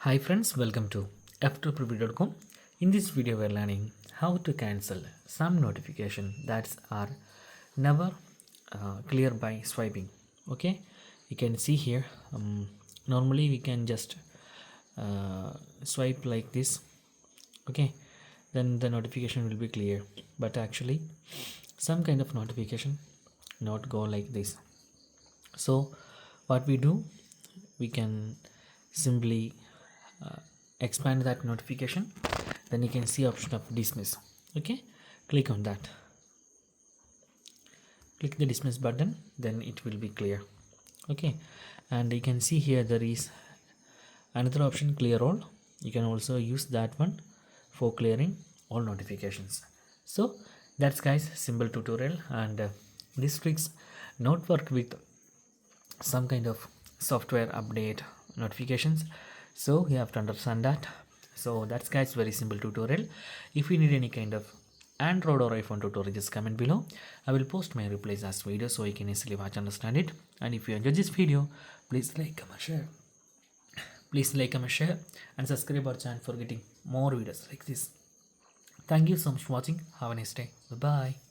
Hi friends, welcome to Ftopreview.com. In this video we are learning how to cancel some notification that are never clear by swiping. Okay, you can see here normally we can just swipe like this. Okay, then the notification will be clear, but actually some kind of notification not go like this. So what we do, we can simply expand that notification, then you can see option of dismiss. Okay, click on that, click the dismiss button, then it will be clear. Okay, and you can see here there is another option, clear all. You can also use that one for clearing all notifications. So that's guys simple tutorial, and these tricks not work with some kind of software update notifications, so you have to understand that. So that's guys very simple tutorial. If you need any kind of Android or iPhone tutorial, just comment below. I will post my replies as video so you can easily watch, understand it. And if you enjoyed this video, please like, comment, share. Please like, comment, share, and subscribe our channel for getting more videos like this. Thank you so much for watching. Have a nice day. Bye bye.